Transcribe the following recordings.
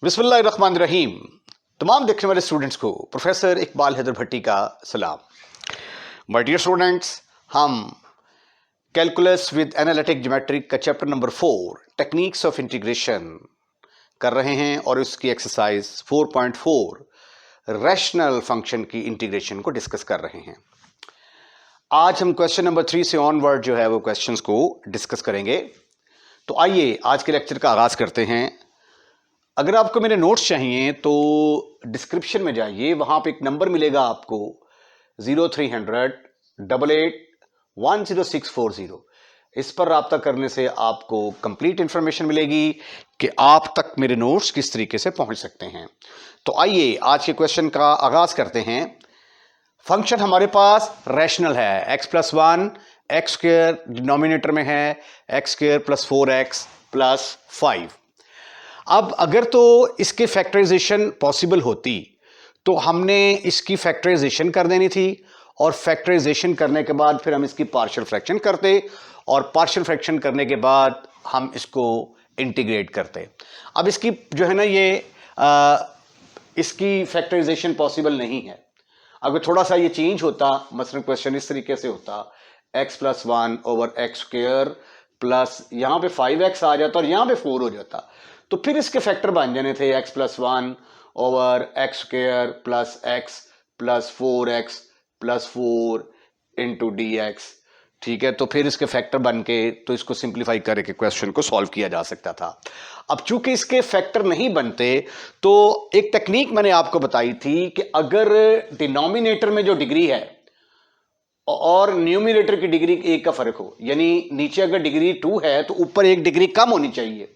बिस्मिल्लाहिर्रहमानिर्रहीम। तमाम देखने वाले स्टूडेंट्स को प्रोफेसर इकबाल हैदर भट्टी का सलाम। माय डियर स्टूडेंट्स, हम कैलकुलस विद एनालिटिक ज्योमेट्री का chapter number 4 techniques of integration कर रहे हैं और उसकी एक्सरसाइज 4.4 रैशनल फंक्शन की इंटीग्रेशन को डिस्कस कर रहे हैं। आज हम क्वेश्चन नंबर 3 से ऑनवर्ड जो है वो क्वेश्चंस को डिस्कस करेंगे। तो आइए आज के लेक्चर का आगाज करते हैं। अगर आपको मेरे नोट्स चाहिए तो डिस्क्रिप्शन में जाइए, वहां पे एक नंबर मिलेगा आपको 0300881640। इस पर राब्ता करने से आपको कंप्लीट इंफॉर्मेशन मिलेगी कि आप तक मेरे नोट्स किस तरीके से पहुंच सकते हैं। तो आइए आज के क्वेश्चन का आगाज करते हैं। फंक्शन हमारे पास रैशनल है, x+1 एक्स स्क्वायर डिनोमिनेटर में है, x square plus 4x plus 5। अब अगर तो इसके फैक्टराइजेशन पॉसिबल होती तो हमने इसकी फैक्टराइजेशन कर देनी थी और फैक्टराइजेशन करने के बाद फिर हम इसकी पार्शियल फ्रैक्शन करते और पार्शियल फ्रैक्शन करने के बाद हम इसको इंटीग्रेट करते। अब इसकी जो है ना इसकी फैक्टराइजेशन पॉसिबल नहीं है। अगर थोड़ा सा ये चेंज होता, मसलन क्वेश्चन इस तरीके से होता x+1 over x square plus यहां पे 5x आ जाता और यहां पे 4 हो जाता, तो फिर इसके फैक्टर बन जाने थे x+1 over x square plus x plus 4x plus 4 into dx। ठीक है, तो फिर इसके फैक्टर बन के तो इसको सिंप्लीफाई करके क्वेश्चन को सॉल्व किया जा सकता था। अब चूंकि इसके फैक्टर नहीं बनते तो एक टेक्निक मैंने आपको बताई थी कि अगर डिनोमिनेटर में जो डिग्री है और न्यूमिनेटर की डिग्री एक का फर्क हो, यानी नीचे अगर डिग्री 2 है तो ऊपर एक डिग्री कम होनी चाहिए,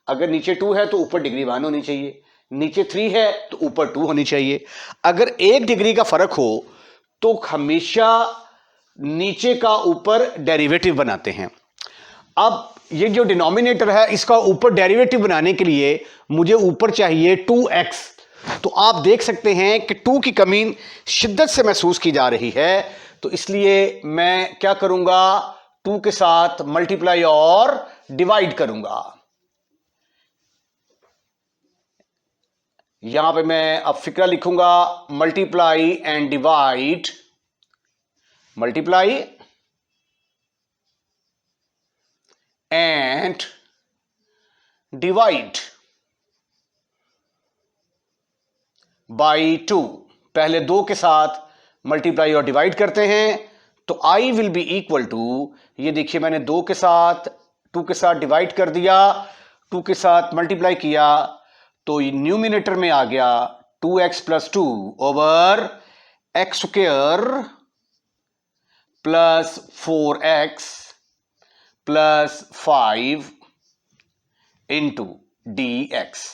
अगर नीचे 2 है तो ऊपर डिग्री 1 होनी चाहिए, नीचे 3 है तो ऊपर 2 होनी चाहिए। अगर एक डिग्री का फर्क हो तो हमेशा नीचे का ऊपर डेरिवेटिव बनाते हैं। अब ये जो डिनोमिनेटर है इसका ऊपर डेरिवेटिव बनाने के लिए मुझे ऊपर चाहिए 2x। तो आप देख सकते हैं कि 2 की कमी शिद्दत से महसूस की जा रही है, तो इसलिए मैं क्या करूंगा, 2 के साथ मल्टीप्लाई और डिवाइड करूंगा। यहां पे मैं अब फिक्रा लिखूंगा multiply and divide, multiply and divide by 2। पहले 2 के साथ मल्टीप्लाई और डिवाइड करते हैं तो i will be equal to, ये देखिए मैंने 2 के साथ डिवाइड कर दिया, 2 के साथ मल्टीप्लाई किया तो न्यूमिनेटर में आ गया 2x plus 2 over x square plus 4x plus 5 into dx।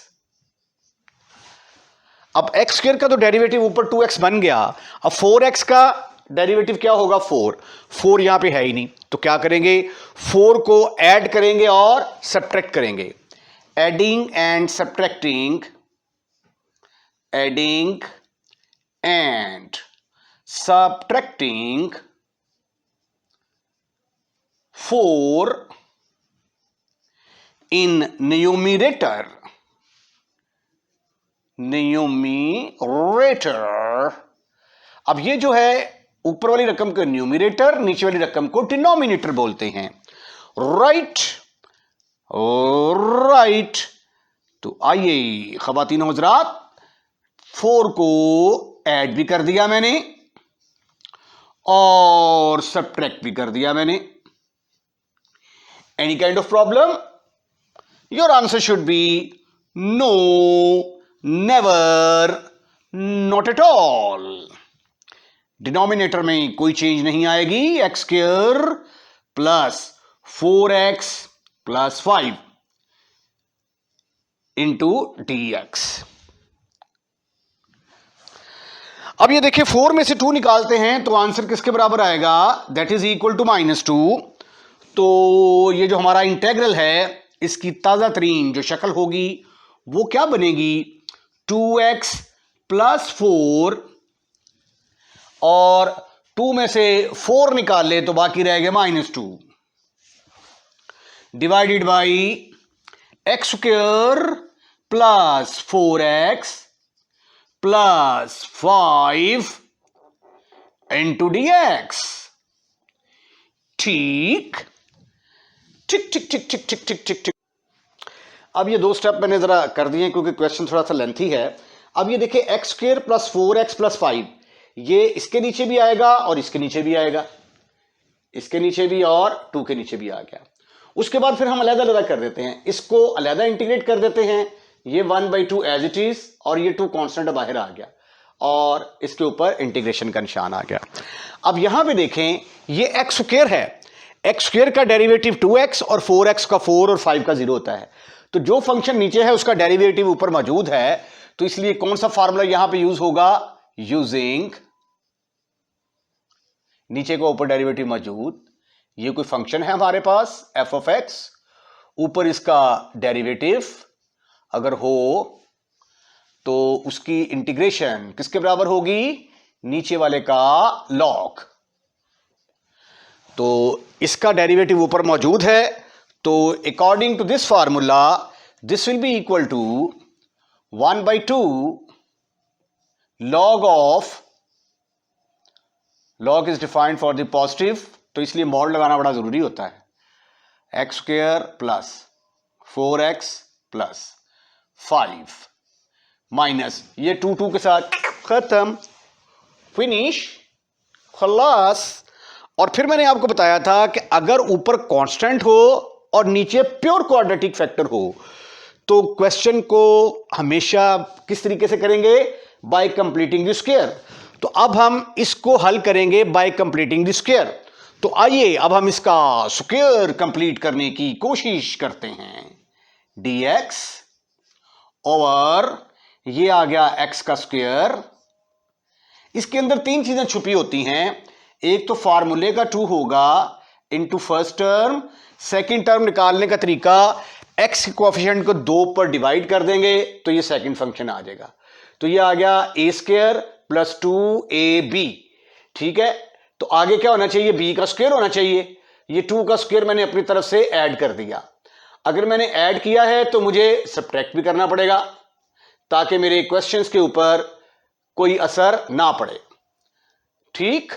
अब x स्क्वायर का तो डेरिवेटिव ऊपर 2x बन गया, अब 4x का डेरिवेटिव क्या होगा, 4 यहां पे है ही नहीं, तो क्या करेंगे, 4 को ऐड करेंगे और सब्ट्रैक्ट करेंगे। Adding and subtracting, adding and subtracting 4 in numerator, अब ये जो है ऊपर वाली रकम को न्यूमिनेटर, नीचे वाली रकम को डिनोमिनेटर बोलते हैं। राइट। तो आइए ख़वातीन और हज़रात, 4 को ऐड भी कर दिया मैंने और सब्ट्रैक्ट भी कर दिया मैंने। Any kind of problem? Your answer should be no, never, not at all. Denominator में कोई चेंज नहीं आएगी, x square plus 4x plus 5 into dx। अब ये देखिए 4 में से 2 निकालते हैं तो आंसर किसके बराबर आएगा, दैट इज इक्वल टू -2। तो ये जो हमारा इंटेग्रल है इसकी ताजा तरीन जो शक्ल होगी वो क्या बनेगी, 2x प्लस 4 और 2 में से 4 निकाल ले तो बाकी रह गया -2 divided by x square plus 4x plus 5 into dx। ठीक ठीक ठीक ठीक ठीक ठीक ठीक ठीक ठीक। अब ये दो स्टेप मैंने जरा कर दिए क्योंकि क्वेश्चन थोड़ा सा लेंथी है। अब ये देखिए x square plus 4x plus 5, ये इसके नीचे भी आएगा और इसके नीचे भी आएगा, इसके नीचे भी और 2 के नीचे भी आ गया। उसके बाद फिर हम अलग अलग कर देते हैं, इसको अलग इंटीग्रेट कर देते हैं, ये 1/2 एज इट इज और ये 2 कांस्टेंट बाहर आ गया और इसके ऊपर इंटीग्रेशन का निशान आ गया। अब यहां पे देखें ये एक्स स्क्वायर है, एक्स स्क्वायर का डेरिवेटिव 2x और 4x का 4 और 5 का 0 होता है। तो जो फंक्शन नीचे है उसका डेरिवेटिव ऊपर मौजूद है, तो इसलिए कौन सा फार्मूला यहां पे यूज होगा, यूजिंग नीचे का ऊपर डेरिवेटिव मौजूद, ये कोई फंक्शन है हमारे पास f ऑफ x, ऊपर इसका डेरिवेटिव अगर हो तो उसकी इंटीग्रेशन किसके बराबर होगी, नीचे वाले का लॉग। तो इसका डेरिवेटिव ऊपर मौजूद है, तो according to this formula this will be equal to 1/2 log of, log is defined for the positive, तो इसलिए मॉड लगाना बड़ा जरूरी होता है। X square plus 4x plus 5 minus ये 2 के साथ खत्म, फिनिश, खलास। और फिर मैंने आपको बताया था कि अगर ऊपर कांस्टेंट हो और नीचे प्योर क्वाड्रेटिक फैक्टर हो तो क्वेश्चन को हमेशा किस तरीके से करेंगे, बाय कंप्लीटिंग द स्क्वायर। तो अब हम इसको हल करेंगे बाय कंप्लीटिंग द स्क्वायर। तो आइए अब हम इसका स्क्वायर कंप्लीट करने की कोशिश करते हैं। dx ओवर ये आ गया x का स्क्वायर, इसके अंदर 3 चीजें छुपी होती हैं, एक तो फार्मूले का 2 होगा into first term, second term निकालने का तरीका x के कोएफिशिएंट को 2 पर डिवाइड कर देंगे तो ये सेकंड फंक्शन आ जाएगा। तो ये आ गया a स्क्वायर प्लस 2ab। ठीक है, तो आगे क्या होना चाहिए, b का स्क्वायर होना चाहिए। ये 2 का स्क्वायर मैंने अपनी तरफ से ऐड कर दिया, अगर मैंने ऐड किया है तो मुझे सब्ट्रैक्ट भी करना पड़ेगा ताकि मेरे क्वेश्चंस के ऊपर कोई असर ना पड़े। ठीक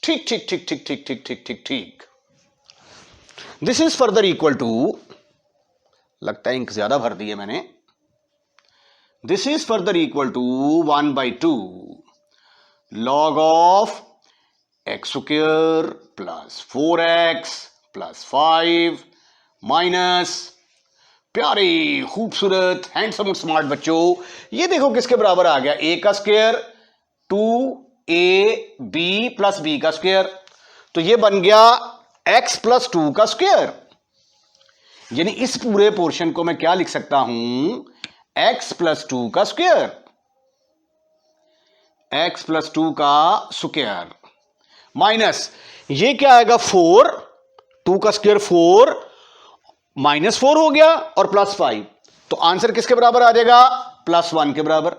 ठीक ठीक ठीक ठीक ठीक ठीक ठीक ठीक ठीक। This is further equal to, लगता है इंक ज्यादा भर दी है मैंने, this is further equal to 1/2 log of x square plus 4x plus 5 minus, प्यारे खूबसूरत हैंडसम और स्मार्ट बच्चों, ये देखो किसके बराबर आ गया, a का स्क्वायर 2ab प्लस b का स्क्वायर। तो ये बन गया x प्लस 2 का स्क्वायर। यानी इस पूरे पोर्शन को मैं क्या लिख सकता हूं, x प्लस 2 का स्क्वायर, x प्लस 2 का स्क्वायर माइनस ये क्या आएगा 4, 2 का स्क्वायर 4 माइनस 4 हो गया और प्लस 5, तो आंसर किसके बराबर आ जाएगा, +1 के बराबर।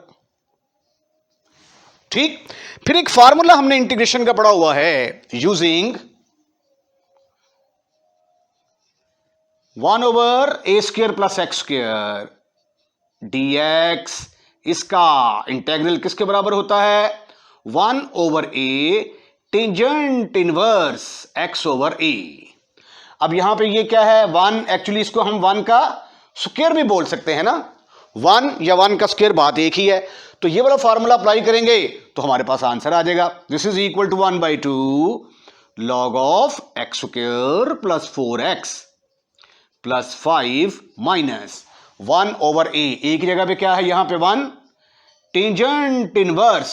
ठीक, फिर एक फार्मूला हमने इंटीग्रेशन का पढ़ा हुआ है, using 1/a² plus x² dx, इसका इंटेग्रल किसके बराबर होता है, 1/a टेंजेंट इनवर्स x/a। अब यहां पे ये क्या है 1, एक्चुअली इसको हम 1 का स्क्वायर भी बोल सकते हैं ना, 1 या 1 का स्क्वायर बात एक ही है। तो ये वाला फार्मूला अप्लाई करेंगे तो हमारे पास आंसर आ जाएगा, this is equal to 1/2 log of x² plus 4x plus 5 minus 1/a, एक की जगह पे क्या है यहां पे 1, tangent inverse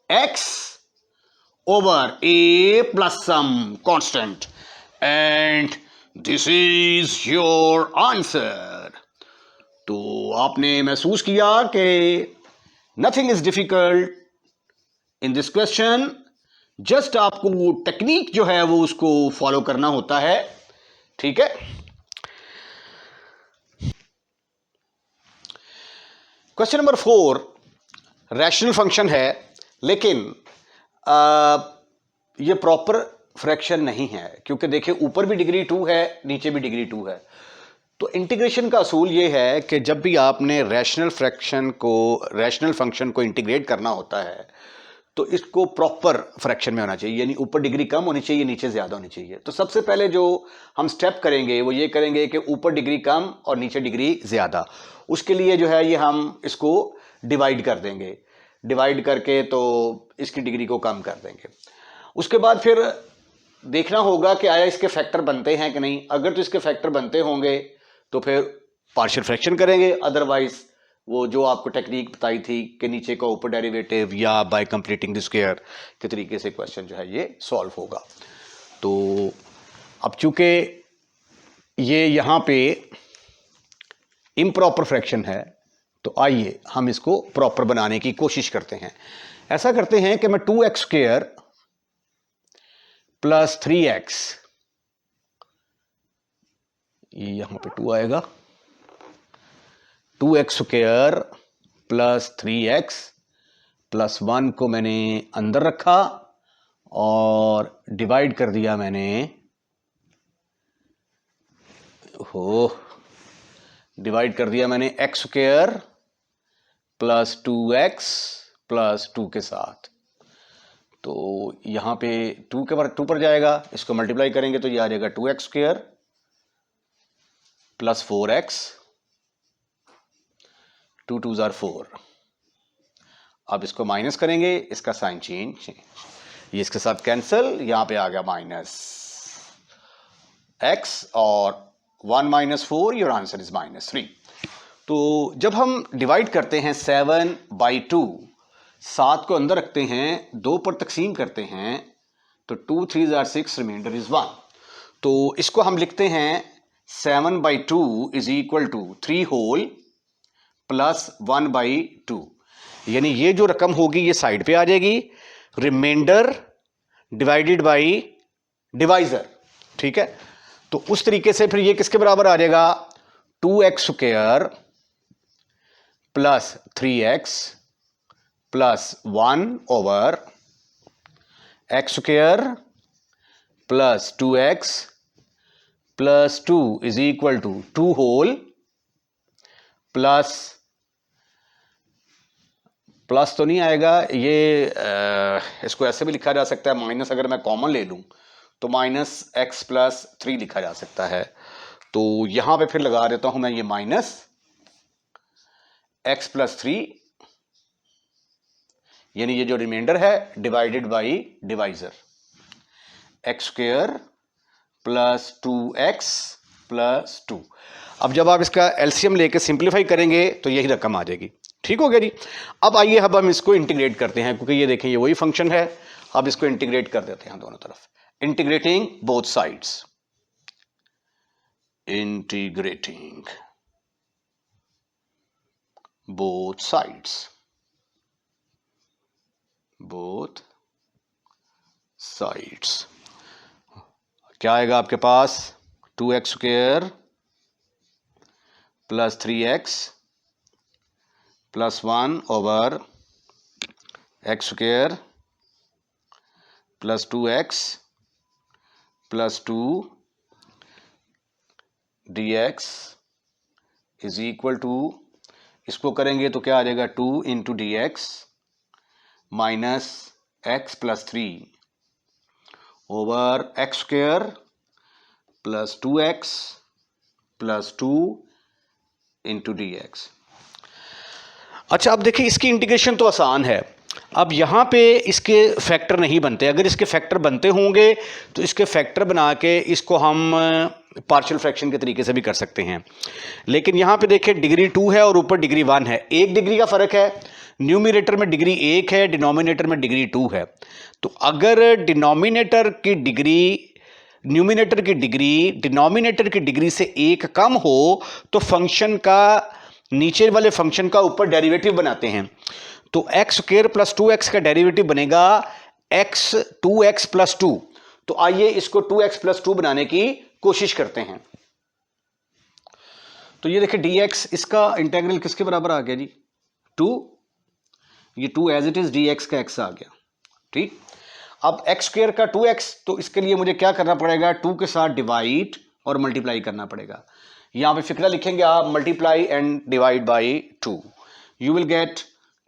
x/a plus some constant, and this is your answer. तो आपने महसूस किया कि nothing is difficult in this question, just आपको टेक्निक जो है वो उसको फॉलो करना होता है। ठीक है, क्वेश्चन नंबर 4 रैशनल फंक्शन है, लेकिन ये प्रॉपर फ्रैक्शन नहीं है, क्योंकि देखिए ऊपर भी डिग्री 2 है नीचे भी डिग्री 2 है। तो इंटीग्रेशन का असूल ये है कि जब भी आपने रैशनल फंक्शन को इंटीग्रेट करना होता है तो इसको प्रॉपर फ्रैक्शन में होना चाहिए, यानी ऊपर डिग्री कम होनी चाहिए, नीचे ज़्यादा होनी चाहिए। तो सबसे पहले जो हम स्टेप करेंगे वो ये करेंगे कि ऊपर डिग्री कम और नीचे डिग्री ज़्यादा। उसके लिए जो है ये हम इसको डिवाइड कर देंगे, डिवाइड करके तो इसकी डिग्री को कम कर देंगे। उसके बाद फिर देखना होगा कि आया इसके फैक्टर बनते हैं कि नहीं। अगर तो इसके फैक्टर बनते होंगे तो फिर पार्शियल फ्रैक्शन करेंगे, अदरवाइज वो जो आपको टेक्निक बताई थी कि नीचे का ऊपर डेरिवेटिव या बाय कंप्लीटिंग द स्क्वायर के तरीके से क्वेश्चन जो है ये सॉल्व होगा। तो अब चूंकि ये यहाँ पे इम्प्रॉपर फ्रैक्शन है तो आइए हम इसको प्रॉपर बनाने की कोशिश करते हैं। ऐसा करते हैं कि मैं 2x स्क्वायर प्लस 3x, ये यहां पे 2 आएगा, 2x square plus 3x plus 1 को मैंने अंदर रखा और डिवाइड कर दिया मैंने, डिवाइड कर दिया मैंने x square plus 2x plus 2 के साथ। तो यहां पे 2 पर जाएगा, इसको मल्टीप्लाई करेंगे तो ये आ जाएगा 2x square plus 4x, 2 2s are 4। अब इसको माइनस करेंगे, इसका साइन चेंज, ये इसके साथ कैंसिल, यहां पे आ गया माइनस x और 1 माइनस 4, योर आंसर इज -3। तो जब हम डिवाइड करते हैं 7/2, 7 को अंदर रखते हैं, 2 पर तकसीम करते हैं तो 2 3s are 6, रिमाइंडर इज 1। तो इसको हम लिखते हैं 7/2 is equal to 3 whole plus 1/2, यानी ये जो रकम होगी ये साइड पे आ जाएगी, रिमाइंडर डिवाइडेड बाई डिवाइजर, ठीक है। तो उस तरीके से फिर ये किसके बराबर आ जाएगा, 2x square plus 3x plus 1 over x square plus 2x plus 2 is equal to 2 whole plus तो नहीं आएगा ये, इसको ऐसे भी लिखा जा सकता है, माइनस अगर मैं कॉमन ले लूं तो -x प्लस 3 लिखा जा सकता है। तो यहां पे फिर लगा देता हूं मैं ये -x प्लस 3, यानी ये जो रिमाइंडर है divided by divisor, x square plus 2x plus 2। अब जब आप इसका एलसीएम लेके सिंप्लीफाई करेंगे तो यही रकम आ जाएगी, ठीक हो गया जी। अब आइए अब हम इसको इंटीग्रेट करते हैं, क्योंकि ये देखें ये वही फंक्शन है। अब इसको इंटीग्रेट कर देते हैं दोनों तरफ, integrating both sides, integrating both sides, both sides. क्या आएगा आपके पास, 2x square plus 3x plus 1 over x square plus 2x plus 2 dx is equal to, इसको करेंगे तो क्या आ जाएगा 2 into dx minus x plus 3 over x square plus 2x plus 2 into dx। अच्छा अब देखिए इसकी इंटीग्रेशन तो आसान है। अब यहाँ पे इसके फैक्टर नहीं बनते, अगर इसके फैक्टर बनते होंगे तो इसके फैक्टर बना के इसको हम पार्शियल फ्रैक्शन के तरीके से भी कर सकते हैं। लेकिन यहाँ पे देखिए डिग्री 2 है और ऊपर डिग्री 1 है, 1 डिग्री का फ़र्क है, न्यूमरेटर में डिग्री 1 है, डिनोमिनेटर में डिग्री 2 है। तो अगर डिनोमिनेटर की डिग्री न्यूमरेटर की डिग्री डिनोमिनेटर की डिग्री से 1 कम हो तो फंक्शन का, नीचे वाले फंक्शन का ऊपर डेरिवेटिव बनाते हैं। तो x स्क्वायर प्लस 2x का डेरिवेटिव बनेगा x 2x प्लस 2। तो आइए इसको 2x प्लस 2 बनाने की कोशिश करते हैं। तो ये देखिए dx, इसका इंटीग्रल किसके बराबर आ गया जी, 2, ये 2 एज इट इज dx का x आ गया, ठीक। अब x स्क्वायर का 2x, तो इसके लिए मुझे क्या करना पड़ेगा, 2 के साथ डिवाइड और मल्टीप्लाई करना पड़ेगा। यहां पे फिक्रा लिखेंगे आप, multiply and divide by 2, you will gate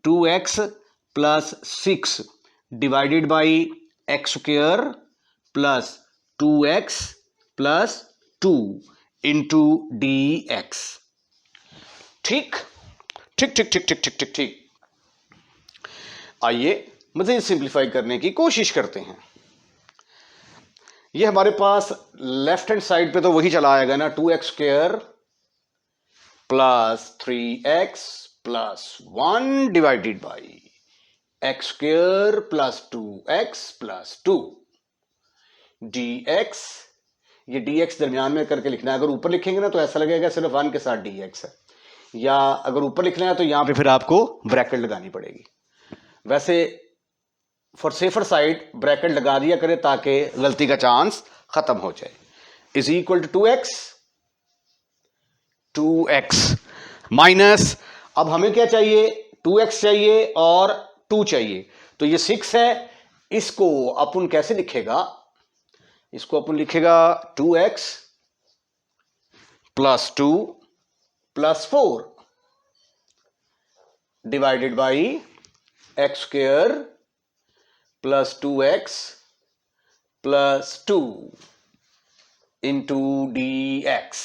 2x plus 6 divided by x square plus 2x plus 2 into D x. ठीक ठीक ठीक ठीक ठीक ठीक ठीक ठीक। आइए मज़ीद सिंप्लीफाई करने की कोशिश करते हैं। ये हमारे पास लेफ्ट हैंड साइड पे तो वही चला आएगा ना, 2x square plus 3x plus 1 divided by x square plus 2x plus 2 dx। ये dx दरमियान में करके लिखना है। अगर ऊपर लिखेंगे ना तो ऐसा लगेगा सिर्फ 1 के साथ dx है, या अगर ऊपर लिखना है तो यहां पे फिर आपको ब्रैकेट लगानी पड़ेगी। वैसे फॉर सेफर साइड ब्रैकेट लगा दिया करें ताकि गलती का चांस खत्म हो जाए। Is equal to 2x minus, अब हमें क्या चाहिए, 2x चाहिए और 2 चाहिए, तो ये 6 है। इसको अपन कैसे लिखेगा, इसको अपन लिखेगा 2x plus 2 plus 4 divided by x square plus 2x plus 2 into dx।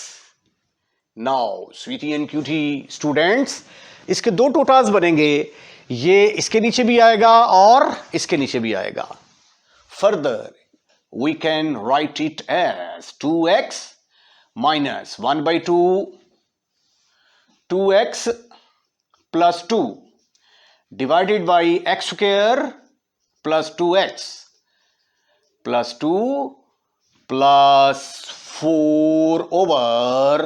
Now sweetie and cutie students, इसके दो टोटास बनेंगे, ये इसके नीचे भी आएगा और इसके नीचे भी आएगा। Further we can write it as 2x minus 1/2 2x plus 2 divided by x square plus 2x plus 2 plus 4 over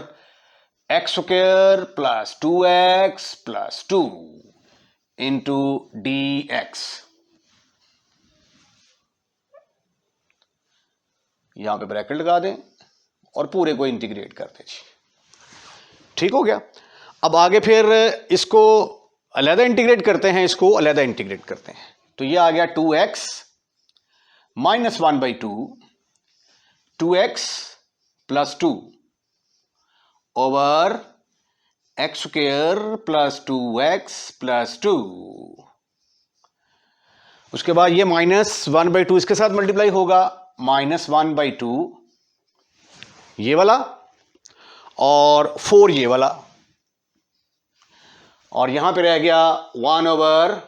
x square plus 2x plus 2 into dx। यहां पे ब्रैकेट लगा दें और पूरे को इंटीग्रेट कर दें। ठीक हो गया। अब आगे फिर इसको अलहदा इंटीग्रेट करते हैं, इसको अलहदा इंटीग्रेट करते हैं, तो ये आ गया 2x minus 1/2 2x plus 2 over x square plus 2x plus 2। उसके बाद ये माइनस 1/2 इसके साथ मल्टीप्लाई होगा, माइनस 1/2 ये वाला और 4 ये वाला, और यहां पे रह गया 1 over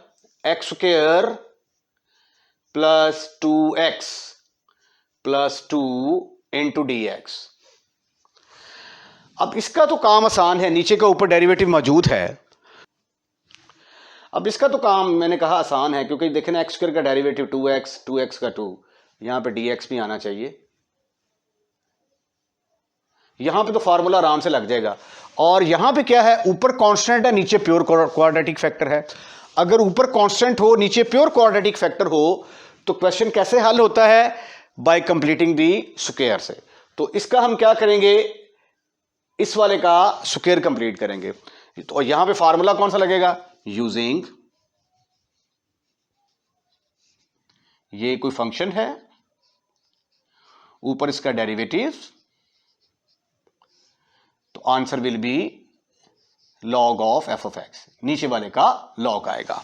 x square plus 2x plus 2 into dx। अब इसका तो काम आसान है, नीचे के ऊपर डेरिवेटिव मौजूद है। अब इसका तो काम मैंने कहा आसान है, क्योंकि देखें ना एक्स स्क्वायर का डेरिवेटिव 2x, 2x का 2, यहां पे dx भी आना चाहिए। यहां पे तो फार्मूला आराम से लग जाएगा। और यहां पे क्या है, ऊपर कांस्टेंट है, नीचे प्योर क्वाड्रेटिक फैक्टर है। अगर ऊपर कांस्टेंट हो नीचे प्योर क्वाड्रेटिक फैक्टर हो तो क्वेश्चन कैसे हल होता है, बाय कंप्लीटिंग दी स्क्वायर से। तो इसका हम क्या करेंगे, इस वाले का स्क्वायर कंप्लीट करेंगे। तो यहां पे फार्मूला कौन सा लगेगा, यूजिंग, ये कोई फंक्शन है, ऊपर इसका डेरिवेटिव, तो answer will be log of f of x, नीचे वाले का log आएगा।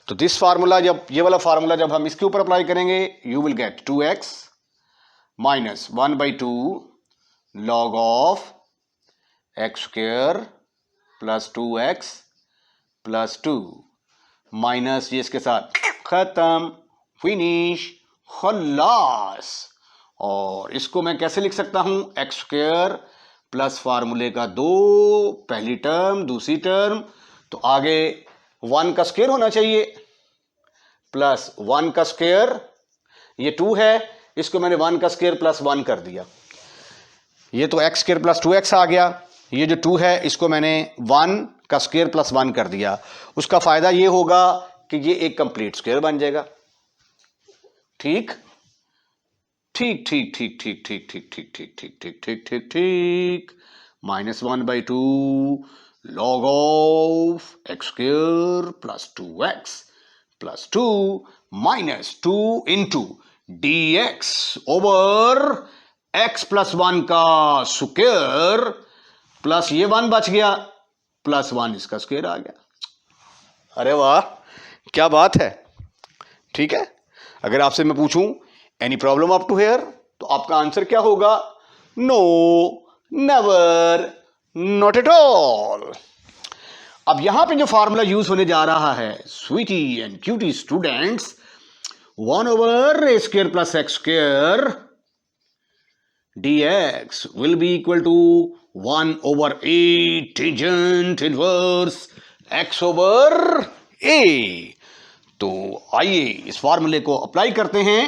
तो दिस फार्मूला, जब ये वाला फार्मूला जब हम इसके ऊपर अप्लाई करेंगे, you will gate 2x minus 1/2 log of x square plus 2x plus 2 minus ये इसके साथ खत्म, फिनिश, खल्लास। और इसको मैं कैसे लिख सकता हूं, एक्स स्क्वायर प्लस फार्मूले का 2, पहली टर्म दूसरी टर्म, तो आगे 1 का स्क्वायर होना चाहिए, प्लस 1 का स्क्वायर, ये 2 है, इसको मैंने 1 का स्क्वायर प्लस 1 कर दिया, ये तो एक्स स्क्वायर प्लस 2x आ गया। ये जो 2 है इसको मैंने 1 का स्क्वायर प्लस 1 कर दिया। उसका फायदा ये होगा कि ये एक कंप्लीट स्क्वायर बन जाएगा। ठीक ठीक ठीक ठीक ठीक ठीक ठीक ठीक ठीक ठीक ठीक ठीक ठीक ठीक minus 1/2 log of x square plus 2x plus 2 minus 2 into dx over x plus 1 का स्क्वायर प्लस ये 1 बच गया, प्लस 1 इसका स्क्वायर आ गया। अरे वाह, क्या बात है। ठीक है, अगर आपसे मैं पूछूं any problem up to here, तो आपका आंसर क्या होगा? No, never, not at all. अब यहां पे जो फार्मूला यूज होने जा रहा है sweetie and cutie students, 1 over a square plus x square dx will be equal to 1 over a tangent inverse x over a। तो आइए इस फार्मूले को अप्लाई करते हैं,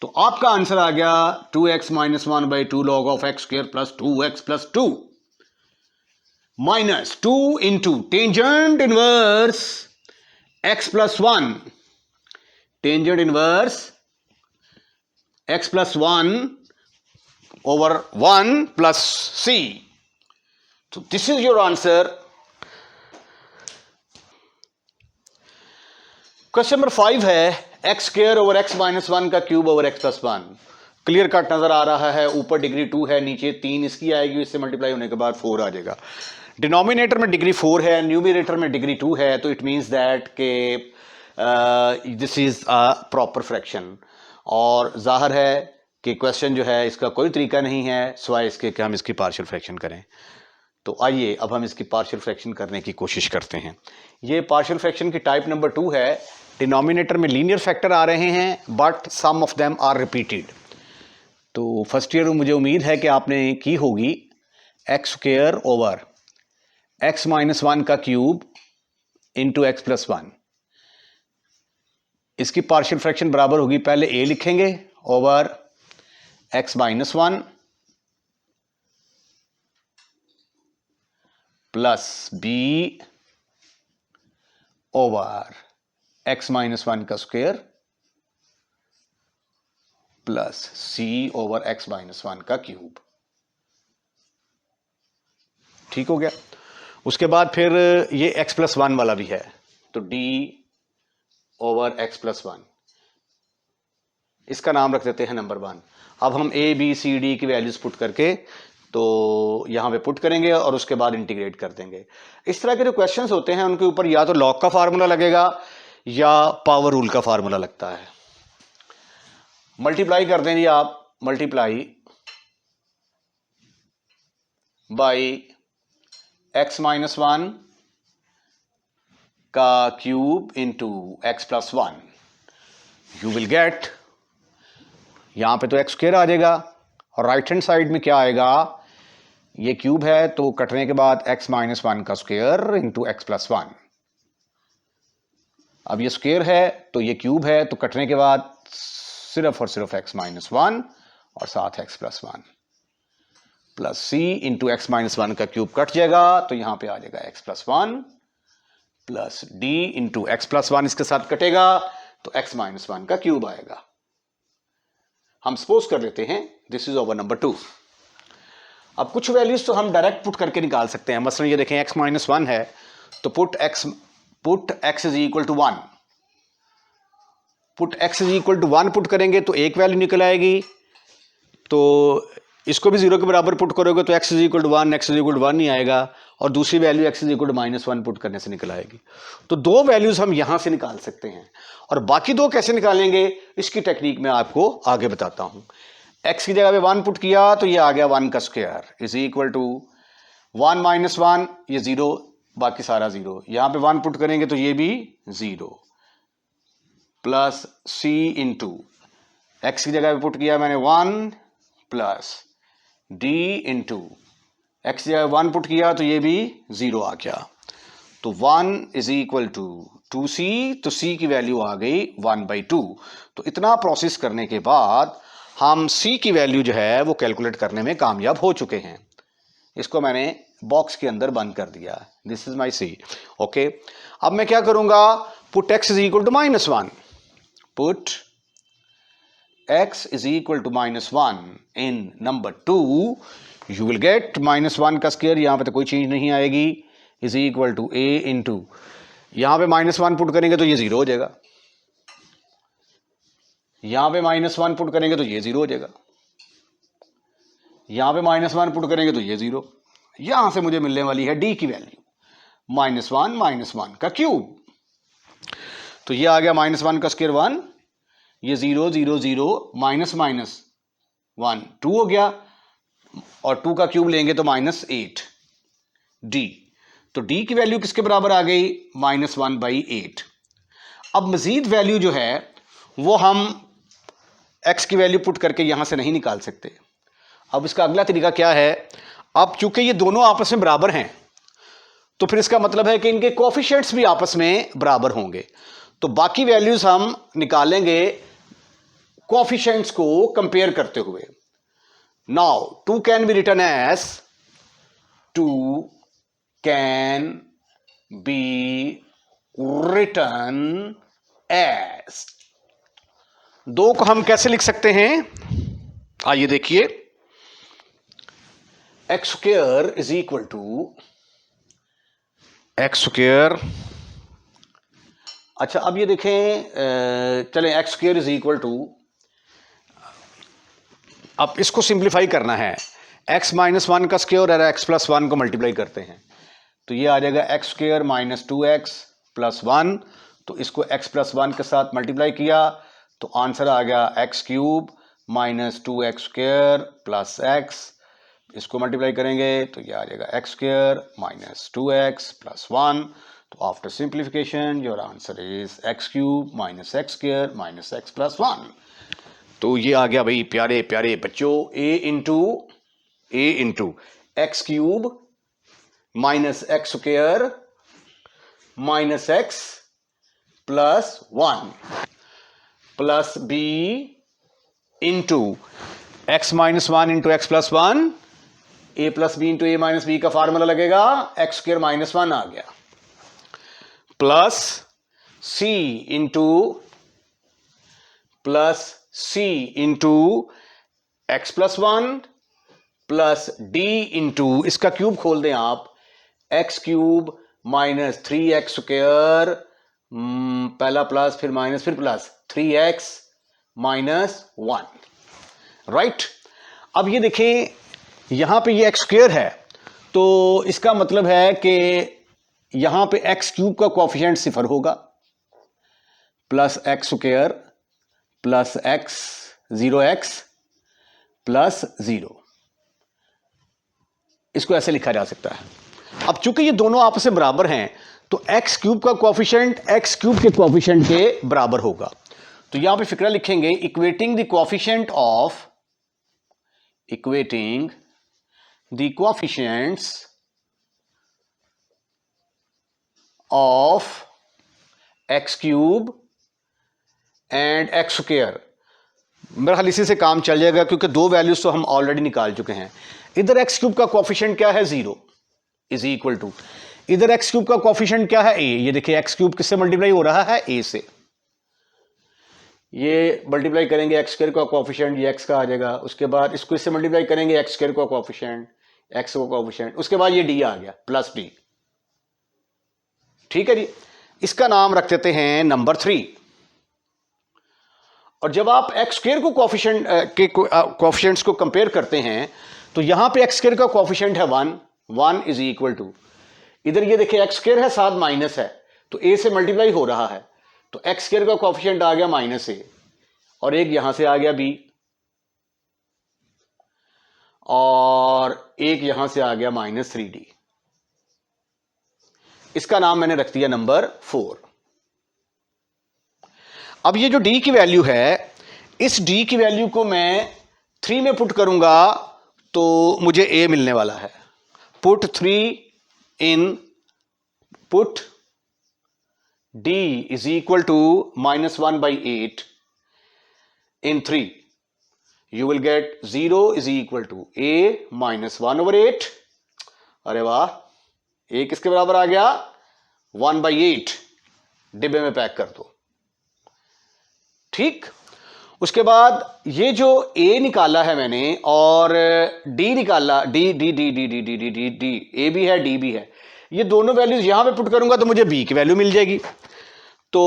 तो आपका आंसर आ गया 2x minus 1 by 2 log of x square plus 2x plus 2 minus 2 into tangent inverse x plus 1, tangent inverse x plus 1 over 1 plus c. So this is your answer. Question number 5 है x square over x minus 1 का cube over x plus 1। Clear cut नजर आ रहा है, ऊपर degree 2 है, नीचे 3 इसकी आएगी, इससे मल्टीप्लाई होने के बाद 4 आ जाएगा। डिनोमिनेटर में डिग्री 4 है, न्यूमरेटर में डिग्री 2 है, तो इट मींस दैट के this is a proper fraction. और जाहिर है कि क्वेश्चन जो है इसका कोई तरीका नहीं है सिवाय इसके कि हम इसकी पार्शियल फ्रैक्शन करें। तो आइए अब हम इसकी पार्शियल फ्रैक्शन करने की कोशिश करते हैं। ये पार्शियल फ्रैक्शन की टाइप नंबर 2 है। डिनोमिनेटर में लीनियर फैक्टर आ रहे हैं but some of them are repeated. तो फर्स्ट ईयर में मुझे उम्मीद है कि आपने की होगी x square over x minus 1 का क्यूब इंटू एक्स प्लस 1। इसकी पार्शियल फ्रैक्शन बराबर होगी, पहले ए लिखेंगे over x minus 1 plus b over x minus 1 का square plus c over x minus 1 का क्यूब। ठीक हो गया। उसके बाद फिर ये x प्लस 1 वाला भी है, तो d ओवर x प्लस 1, इसका नाम रख देते हैं नंबर 1। अब हम a b c d की वैल्यूज पुट करके तो यहां पे पुट करेंगे और उसके बाद इंटीग्रेट कर देंगे। इस तरह के जो क्वेश्चंस होते हैं उनके ऊपर या तो लॉग का फार्मूला लगेगा या पावर रूल का फार्मूला लगता है। मल्टीप्लाई कर देंगे आप, मल्टीप्लाई बाई एक्स माइनस 1 का cube into x plus 1, you will gate, यहां पे तो एक्स स्क्वायर आ जाएगा और राइट हैंड साइड में क्या आएगा, ये क्यूब है तो कटने के बाद एक्स माइनस 1 का स्क्वायर इंटू एक्स प्लस 1। अब ये स्क्वायर है तो ये क्यूब है, तो कटने के बाद सिर्फ और सिर्फ एक्स माइनस 1 और साथ एक्स प्लस 1 प्लस सी इंटू एक्स माइनस 1 का क्यूब कट जाएगा, तो यहां पे आ जाएगा x plus 1 plus D into x plus 1, इसके साथ कटेगा तो एक्स माइनस 1 का क्यूब आएगा। हम सपोज कर लेते हैं दिस इज ओवर नंबर 2। अब कुछ वैल्यूज तो हम डायरेक्ट पुट करके निकाल सकते हैं। मसलन ये देखें x माइनस 1 है तो put x is equal to 1, put x is equal to 1 put करेंगे तो एक वैल्यू निकल आएगी, तो इसको भी 0 के बराबर पुट करोगे तो x is equal to 1, x is equal to 1 नहीं आएगा, और दूसरी value x is equal to minus 1 put करने से निकल आएगी। तो दो वैल्यूज हम यहां से निकाल सकते हैं, और बाकी दो कैसे निकालेंगे इसकी टेक्निक मैं आपको आगे बताता हूं। x की जगह पे 1 पुट किया तो ये आ गया 1 का square is equal to 1 minus 1, ये 0, बाकी सारा 0। यहां पे 1 पुट करेंगे तो ये भी 0 प्लस c इंटू एक्स की जगह पे पुट किया मैंने 1 प्लस d इंटू एक्स की जगह 1 पुट किया तो ये भी 0 आ गया, तो 1 इज इक्वल टू 2c, तो c की वैल्यू आ गई 1/2। तो इतना प्रोसेस करने के बाद हम c की वैल्यू जो है वो कैलकुलेट करने में कामयाब हो चुके हैं। इसको मैंने बॉक्स के अंदर बंद कर दिया, this is my c। Okay, अब मैं क्या करूंगा, put x is equal to minus 1, put x is equal to minus 1 in number 2, you will get minus 1 का स्क्वायर, यहां पे तो कोई चीज नहीं आएगी, is equal to a into, यहां पे माइनस 1 पुट करेंगे तो ये 0 हो जाएगा, यहां पे माइनस 1 पुट करेंगे तो ये 0 हो जाएगा, यहां पे माइनस 1 पुट करेंगे तो ये 0, यहां से मुझे मिलने वाली है डी की वैल्यू -1 का क्यूब। तो ये आ गया -1 का स्क्वायर 1, ये 0 0 0 -1 2 हो गया, और 2 का क्यूब लेंगे तो -8 डी। तो डी की वैल्यू किसके बराबर आ गई? -1/8। अब मजीद वैल्यू जो है वो हम x की वैल्यू पुट करके यहां से नहीं निकाल सकते। अब इसका अगला तरीका क्या है? अब चूंकि ये दोनों आपस में बराबर हैं तो फिर इसका मतलब है कि इनके कोफिशिएंट्स भी आपस में बराबर होंगे। तो बाकी वैल्यूज हम निकालेंगे कोफिशिएंट्स को कंपेयर करते हुए। Now 2 can be written as 2 can be written as, 2 को हम कैसे लिख सकते हैं? आइए देखिए, x square is equal to x square. अच्छा अब ये देखें, चलें x square is equal to, अब इसको सिंप्लीफाई करना है। x -1 का स्क्वायर और x + 1 को मल्टीप्लाई करते हैं तो ये आ जाएगा x स्क्वायर -2x + 1। तो इसको x + 1 के साथ मल्टीप्लाई किया तो आंसर आ गया x³ -2x स्क्वायर + x। इसको मल्टीप्लाई करेंगे तो ये आ जाएगा x स्क्वायर -2x + 1। तो after simplification your answer is x³ - x square - x + 1। तो ये आ गया भाई प्यारे प्यारे बच्चों, a into x³ -x square -x + 1 plus b into x -1 into x + 1, a + b into a - b का फार्मूला लगेगा, x² -1 आ गया, plus c into x + 1 plus d into, इसका क्यूब खोल दें आप, x³ -3x स्क्वायर, पहला प्लस फिर minus फिर प्लस 3x - 1, राइट। अब ये देखें यहां पे ये x² है तो इसका मतलब है कि यहां पे x³ का कोएफिशिएंट 0 होगा, plus x square plus x 0x plus 0, इसको ऐसे लिखा जा सकता है। अब चूंकि ये दोनों आपस में बराबर हैं तो x³ का कोएफिशिएंट x³ के कोएफिशिएंट के बराबर होगा। तो यहां पे फिक्रा लिखेंगे, equating the coefficient of x³ and x square. मेरा ख्याल इसी से काम चल जाएगा क्योंकि 2 वैल्यूज तो हम ऑलरेडी निकाल चुके हैं। इधर x³ का कोएफिशिएंट क्या है? 0 इज इक्वल टू, इधर x³ का कोएफिशिएंट क्या है? a। ये देखिए x³ किससे मल्टीप्लाई हो रहा है? a से। ये मल्टीप्लाई करेंगे x² का कोएफिशिएंट, ये x का आ जाएगा, उसके बाद इसको इससे मल्टीप्लाई करेंगे x² का कोएफिशिएंट, x का कोएफिशिएंट, उसके बाद ये d आ गया प्लस d। ठीक है जी, इसका नाम रख देते हैं नंबर 3। और जब आप x² को कोएफिशिएंट के कोएफिशिएंट्स को कंपेयर करते हैं तो यहां पे x² का कोएफिशिएंट है 1 इज इक्वल टू, इधर ये देखिए x² है साथ माइनस है तो a से मल्टीप्लाई हो रहा है तो x² का कोएफिशिएंट आ गया -a, और एक यहां से आ गया b, और एक यहां से आ गया -3d। इसका नाम मैंने रख दिया नंबर 4। अब ये जो d की वैल्यू है, इस d की वैल्यू को मैं 3 में पुट करूंगा तो मुझे a मिलने वाला है। Put d is equal to -1/8 in 3, you will get 0 is equal to a -1/8। अरे वाह, a किसके बराबर आ गया? 1/8। डिब्बे में पैक कर दो। ठीक, उसके बाद ये जो a निकाला है मैंने और d निकाला, d a भी है d भी है, ये दोनों वैल्यूज यहां पे पुट करूंगा तो मुझे b की वैल्यू मिल जाएगी। तो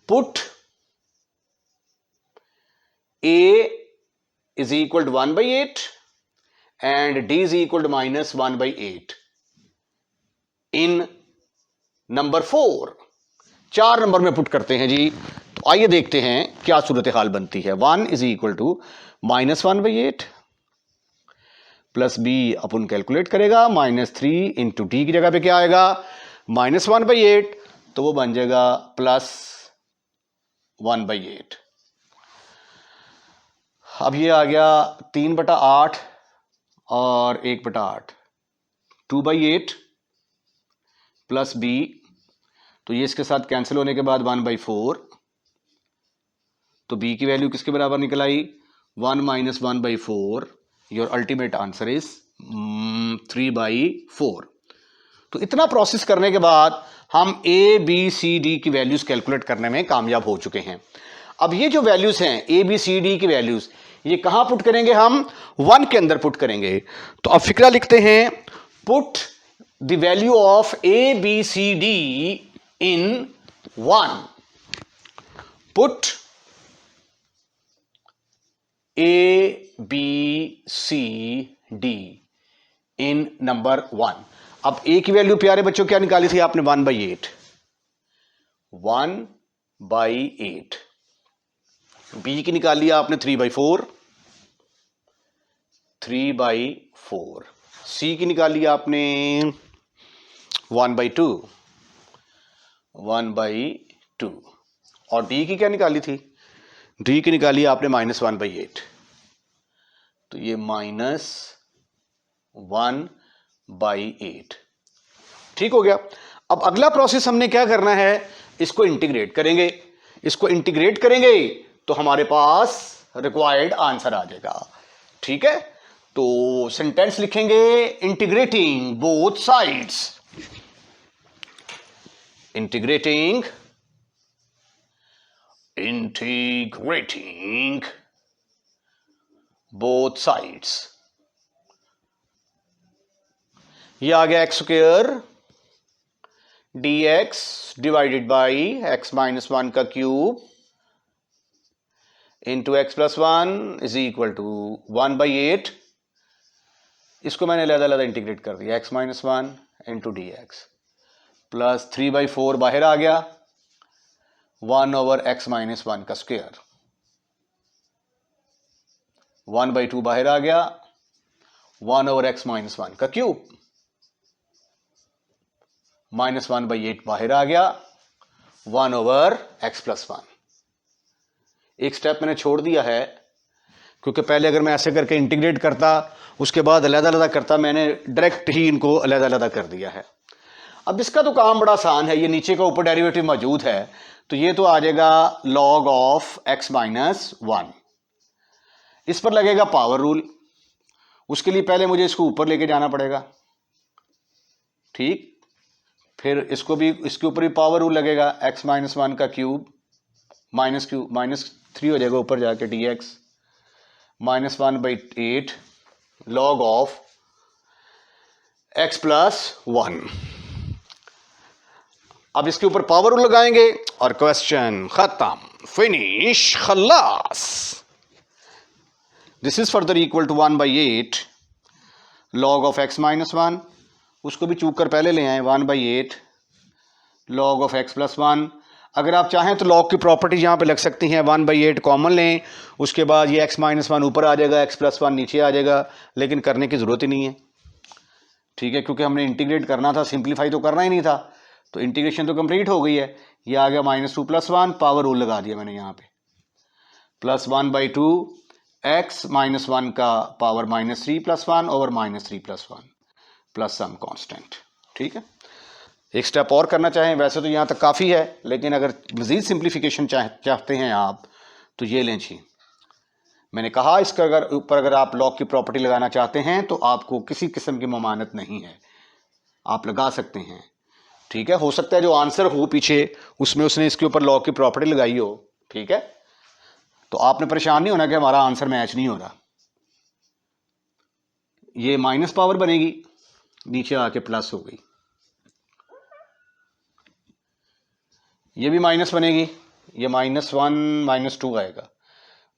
put a is equal to 1/8 and d is equal to -1/8 in number 4। 4 number में पुट करते हैं जी। तो आइए देखते हैं क्या सूरत हाल बनती है। 1 is equal to -1/8 plus b अपन कैलकुलेट करेगा -3 इंटू डी की जगह पे क्या आएगा -1/8, तो वो बन जाएगा +1/8। अब ये आ गया 3/8 और 1/8, 2/8 प्लस बी, तो ये इसके साथ कैंसिल होने के बाद 1/4, तो बी की वैल्यू किसके बराबर निकल आई 1 - 1/4। Your ultimate answer is 3/4। तो इतना प्रोसेस करने के बाद हम ए बी सी डी की वैल्यूज कैलकुलेट करने में कामयाब हो चुके हैं। अब ये जो वैल्यूज हैं ए बी सी डी की वैल्यूज, ये कहां पुट करेंगे हम 1 के अंदर पुट करेंगे। तो अब फिक्रा लिखते हैं, put the value of a b c d in 1। Put a b c d in number 1। अब ए की वैल्यू प्यारे बच्चों क्या निकाली थी आपने 1/8, 1/8। बी की निकाल लिया आपने 3/4, 3/4। सी की निकाल लिया आपने 1/2, 1/2। और डी की क्या निकाली थी, डी की निकाली आपने -1/8, तो ये -1/8। ठीक हो गया। अब अगला प्रोसेस हमने क्या करना है, इसको इंटीग्रेट करेंगे। इसको इंटीग्रेट करेंगे तो हमारे पास रिक्वायर्ड आंसर आ जाएगा। ठीक है, तो सेंटेंस लिखेंगे, integrating both sides, integrating both sides. ये आ गया x² dx divided by x-1 का cube into x+1 is equal to 1/8। इसको मैंने अलग-अलग इंटीग्रेट कर दिया, x-1 इंटू dx प्लस 3/4 बाहर आ गया, 1/x-1 का स्क्वायर, 1/2 बाहर आ गया, 1/x-1 का क्यूब, -1/8 बाहर आ गया, 1/x+1। एक स्टेप मैंने छोड़ दिया है, क्योंकि पहले अगर मैं ऐसे करके इंटीग्रेट करता उसके बाद अलग-अलग करता, मैंने डायरेक्ट ही इनको अलग-अलग कर दिया है। अब इसका तो काम बड़ा आसान है, ये नीचे का ऊपर डेरिवेटिव मौजूद है, तो ये तो आ जाएगा log ऑफ x-1। इस पर लगेगा पावर रूल, उसके लिए पहले मुझे इसको ऊपर लेके जाना पड़ेगा। ठीक, फिर इसको भी, इसके ऊपर भी पावर रूल लगेगा, x-1 का क्यूब -3 हो जाएगा ऊपर जाके dx -1/8 log ऑफ x+1। अब इसके ऊपर पावर रूल लगाएंगे और क्वेश्चन खत्म, फिनिश, खल्लास। This is further equal to 1/8 log of x-1, उसको भी चूक कर पहले ले आए, 1/8 log ऑफ x+1। अगर आप चाहें तो log की प्रॉपर्टी यहां पे लग सकती हैं, 1/8 कॉमन लें, उसके बाद ये x-1 ऊपर आ जाएगा, x+1 नीचे आ जाएगा, लेकिन करने की जरूरत ही नहीं है। ठीक है, क्योंकि हमने इंटीग्रेट करना था, सिंप्लीफाई तो करना ही नहीं था, तो इंटीग्रेशन तो कंप्लीट हो गई है। ये आ गया -2+1, पावर रूल लगा दिया मैंने यहाँ पे, +1/2 x-1 का power -3+1 over -3+1 plus some constant. ठीक है, एक स्टेप और करना चाहें, वैसे तो यहाँ तक काफ़ी है, लेकिन अगर मज़ीद सिंप्लीफिकेशन चाहते हैं आप, तो ये लें जी। मैंने कहा इसका अगर आप लॉग की प्रॉपर्टी लगाना चाहते हैं तो आपको किसी किस्म की ममानत नहीं है, आप लगा सकते हैं। ठीक है, हो सकता है जो आंसर हो पीछे उसमें उसने इसके ऊपर लॉग की प्रॉपर्टी लगाई हो। ठीक है, तो आपने परेशान नहीं होना कि हमारा आंसर मैच नहीं हो रहा। ये माइनस पावर बनेगी, नीचे आके प्लस हो गई, ये भी माइनस बनेगी, ये -1 -2 आएगा,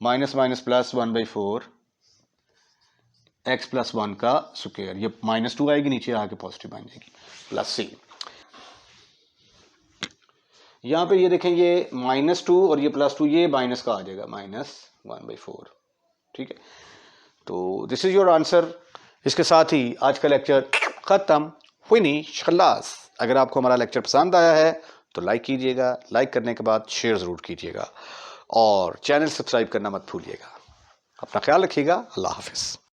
minus minus plus 1/4, x plus 1 का स्क्वायर, ये -2 आएगी, नीचे आके पॉजिटिव बन जाएगी, प्लस सी। यहाँ पे ये देखें, ये -2 और ये +2, ये माइनस का आ जाएगा, -1/4। ठीक है, तो दिस इज योर आंसर। इसके साथ ही आज का लेक्चर ख़त्म, फिनिश, खलास। अगर आपको हमारा लेक्चर पसंद आया है तो लाइक कीजिएगा, लाइक करने के बाद शेयर ज़रूर कीजिएगा और चैनल सब्सक्राइब करना मत भूलिएगा। अपना ख्याल रखिएगा। अल्लाह हाफिज़।